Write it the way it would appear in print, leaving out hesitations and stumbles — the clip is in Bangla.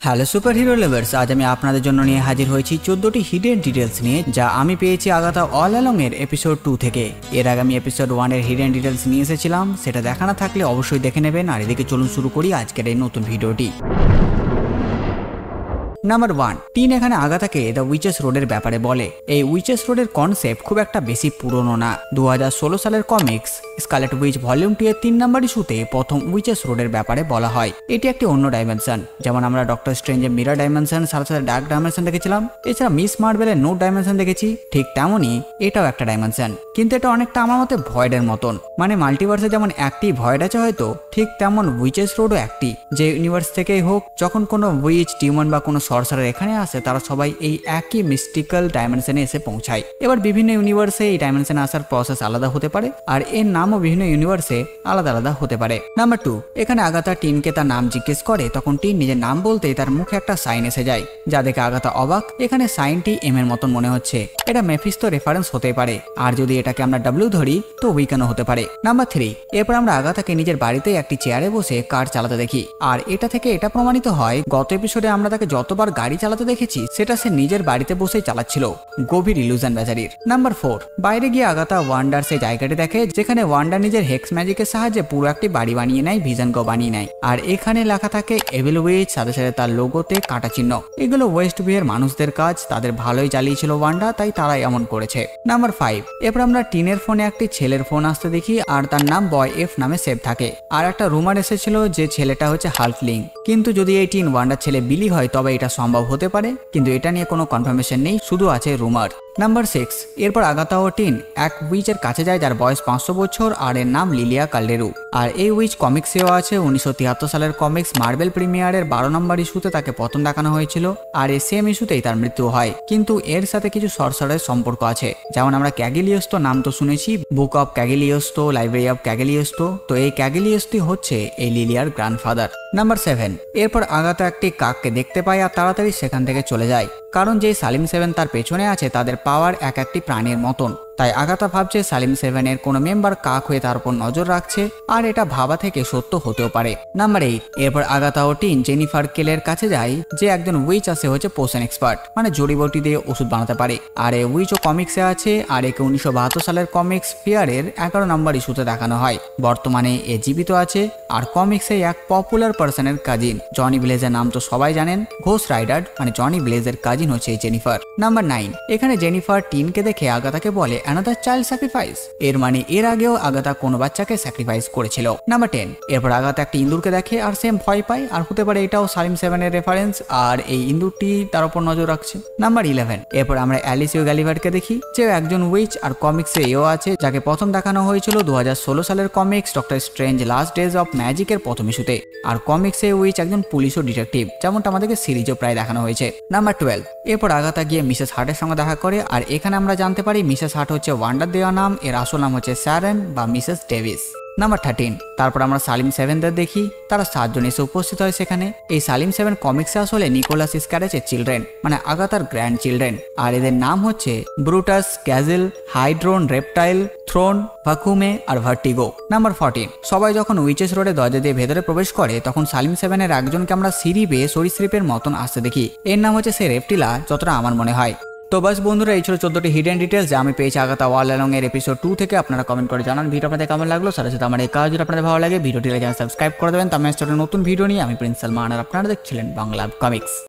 হ্যালো সুপার হিরো লাভার্স, আজ আমি আপনাদের জন্য নিয়ে হাজির হয়েছি 14টি হিডেন ডিটেলস নিয়ে, যা আমি পেয়েছি আগাথা অল অ্যালং এর এপিসোড 2 থেকে। এর আগে আমি এপিসোড 1 এর হিডেন ডিটেলস নিয়ে এসেছিলাম, সেটা দেখা না থাকলে অবশ্যই দেখে নেবেন। আর এদিকে চলুন শুরু করি আজকের এই নতুন ভিডিওটি। নাম্বার 1, টিন এখানে আগাথাকে দ্য উইচেস রোডের ব্যাপারে বলে। এই উইচেস রোডের কনসেপ্ট খুব একটা বেশি পুরনো না। 2016 সালের কমিক্স স্কারলেট উইচ ভলিউম 2 এর 3 নম্বর ইস্যুতে প্রথম উইচেস রোডের ব্যাপারে বলা হয়। এটি একটি অন্য ডাইমেনশন, যেমন আমরা ডক্টর স্ট্রেঞ্জের মিরর ডাইমেনশন, সাথে সাথে ডার্ক ডাইমেনশন দেখেছিলাম, এছাড়া মিস মার্ভেলের নোট ডাইমেনশন দেখেছি। ঠিক তেমনই এটাও একটা ডাইমেনশন, কিন্তু এটা অনেকটা আমার মতে ভয়েডের মতন। মানে মাল্টিভার্সে যেমন একটি ভয়েড আছে হয়তো, ঠিক তেমন উইচেস রোডও একটি। যে ইউনিভার্স থেকেই হোক, যখন কোনো উইচ, ডিমন বা কোনো সর্সারার এখানে আসে, তারা সবাই এই একই মিস্টিক্যাল ডাইমেনশনে এসে পৌঁছায়। এবার বিভিন্ন ইউনিভার্সে এই ডাইমেনশনে আসার প্রসেস আলাদা হতে পারে, আর এর নামও বিভিন্ন ইউনিভার্সে আলাদা আলাদা হতে পারে। নাম্বার 2, এখানে আগাথা টিনকে তার নাম জিজ্ঞেস করে, তখন টিন নিজের নাম বলতেই তার মুখে একটা সাইন এসে যায়, যা দেখে আগাথা অবাক। এখানে সাইনটি এম এর মতন মনে হচ্ছে, এটা মেফিস্তো রেফারেন্স হতে পারে, আর যদি এটাকে আমরা ডাব্লিউ ধরি তো উইকেনও হতে পারে। নাম্বার 3, এরপর আমরা আগাথাকে নিজের বাড়িতে একটি চেয়ারে বসে কার চালাতে দেখি, আর এটা থেকে এটা প্রমাণিত হয় গত এপিসোডে আমরা তাকে যতবার গাড়ি চালাতে দেখেছি, সেটা সে নিজের বাড়িতে বসেই চালাচ্ছিল। গভীর ইলুশন বেচারির। নাম্বার 4, বাইরে গিয়ে আগাথা ওয়ান্ডার সেই জায়গাটি দেখে, যেখানে ওয়ান্ডার নিজের হেক্স ম্যাজিকের সাহায্যে পুরো একটি বাড়ি বানিয়ে নেয়, ভিশনকেও বানিয়ে নেয়। আর এখানে লেখা থাকে এভিল উইচ, সাথে সাথে তার লোগোতে কাঁটা চিহ্ন। এগুলো ওয়েস্ট ভিউয়ের মানুষদের কাজ, তাদের ভালোই চালিয়েছিল ওয়ান্ডা, তাই তারাই এমন করেছে। নাম্বার 5, এরপর আমরা টিনের ফোনে একটি ছেলের ফোন আসতে দেখি, আর তার নাম বয় এফ নামে সেভ থাকে। আর একটা রুমার এসেছিল যে ছেলেটা হচ্ছে হাল্কলিং, কিন্তু যদি এই টিন ওয়ান্ডার ছেলে বিলি হয় তবে এটা সম্ভব হতে পারে, কিন্তু এটা নিয়ে কোনো কনফার্মেশন নেই, শুধু আছে রুমার। নাম্বার 6, এরপর আগাথা ও টিন এক উইচের কাছে যায় যার বয়স 500 বছর, আর এর নাম লিলিয়া কালডেরু। আর এই উইচ কমিক্সেও আছে। 1973 সালের কমিক্স মার্বেল প্রিমিয়ারের 12 নম্বর ইস্যুতে তাকে প্রথম দেখানো হয়েছিল, আর এই সেম ইস্যুতেই তার মৃত্যু হয়। কিন্তু এর সাথে কিছু সর্সারের সম্পর্ক আছে, যেমন আমরা ক্যাগিলিওস্তো নাম তো শুনেছি, বুক অফ ক্যাগিলিওস্তো, লাইব্রেরি অফ ক্যাগিলিওস্তো। তো এই ক্যাগিলিওস্তি হচ্ছে এই লিলিয়ার গ্র্যান্ডফাদার। নাম্বার 7, এরপর আগাথা একটি কাককে দেখতে পায় আর তাড়াতাড়ি সেখান থেকে চলে যায়, কারণ যে সালিম 7 তার পেছনে আছে তাদের পাওয়ার এক একটি প্রাণীর মতন। তাই আগাথা ভাবছে সালিম 7 এর কোনো মেম্বার কাক হয়ে তার উপর নজর রাখছে, আর এটা ভাবা থেকে সত্য হতেও পারে। নাম্বার 8, এরপর আগাথা ও টিন জেনিফার কেলের কাছে যায়, যে একজন উইচ আছে হচ্ছে পোশন এক্সপার্ট, মানে জড়িবটি দিয়ে ওষুধ বানাতে পারে। আর এই উইচও কমিক্সে আছে, আর একে 1972 সালের কমিক্স ফিয়ারের 11 নম্বর ইস্যুতে দেখানো হয়। বর্তমানে এ জীবিত আছে, আর কমিক্সে এক পপুলার পার্সনের কাজিন। জনি ব্লেজের নাম তো সবাই জানেন, ঘোস্ট রাইডার, মানে জনি ব্লেজের কাজিন হচ্ছে এই জেনিফার। নাম্বার 9, এখানে জেনিফার টিনকে দেখে আগাথাকে বলে অ্যানাদার চাইল্ড স্যাক্রিফাইস, এর মানে এর আগেও আগাথা কোনো বাচ্চাকে স্যাক্রিফাইস করেছিল। নাম্বার 10, এরপর আগাথা একটা ইন্দুরকে দেখে আর সেম ভয় পায়, আর হতে পারে এটাও সালিম 7 এর রেফারেন্স, আর এই ইন্দুরটি তার উপর নজর রাখছে। নাম্বার 11, এরপর আমরা অ্যালিসিও গ্যালিভারকে দেখি, যে একজন উইচ, আর কমিক্সে এও আছে, যাকে প্রথম দেখানো হয়েছিল 2016 সালের comics doctor strange last days of ম্যাজিকের প্রথম ইস্যুতে। আর কমিক্সে উইচ একজন পুলিশ ও ডিটেকটিভ, যেমনটা আমাদেরকে সিরিজও প্রায় দেখানো হয়েছে। নাম্বার 12, এরপর আগাথা গিয়ে মিসেস হার্টের সঙ্গে দেখা করে, আর এখানে আমরা জানতে পারি মিসেস হার্ট হচ্ছে ওয়ান্ডার দেওয়া নাম, এর আসল নাম হচ্ছে স্যারেন বা মিসেস ডেভিস। নাম্বার 13, তারপর আমরা সালিম 7দের দেখি, তারা 7 জন এসে উপস্থিত হয় সেখানে। এই সালিম 7 কমিক্সে আসলে নিকোলাস স্ক্যারেজের চিলড্রেন, মানে আগাথার গ্র্যান্ড চিলড্রেন, আর এদের নাম হচ্ছে ব্রুটাস, গ্যাজেল, হাইড্রোন, রেপটাইল, থ্রোন, ভাকুমে আর ভার্টিগো। নাম্বার 14, সবাই যখন উইচেস রোডে দরজা দিয়ে ভেতরে প্রবেশ করে, তখন সালিম 7 এর একজনকে আমরা সিঁড়ি বেয়ে সরীসৃপের মতন আসতে দেখি। এর নাম হচ্ছে সে রেপটিলা, যতটা আমার মনে হয়। তো বাস বন্ধুরা, এই ছিল 14টি হিডেন ডিটেলস যা আমি পেয়েছি আগাথা অল অ্যালং এর এপিসোড 2 থেকে। আপনারা কমেন্ট করে জানান ভিডিও আপনাদের কেমন লাগলো। সাথে সাথে আমার এই কাজ যদি আপনাদের ভালো লাগে, ভিডিওটি লাইক সাবস্ক্রাইব করে দেবেন। তো আমি নতুন ভিডিও নিয়ে আমি প্রিন্স সালমান, আর আপনারা দেখছিলেন বাংলা কমিক্স।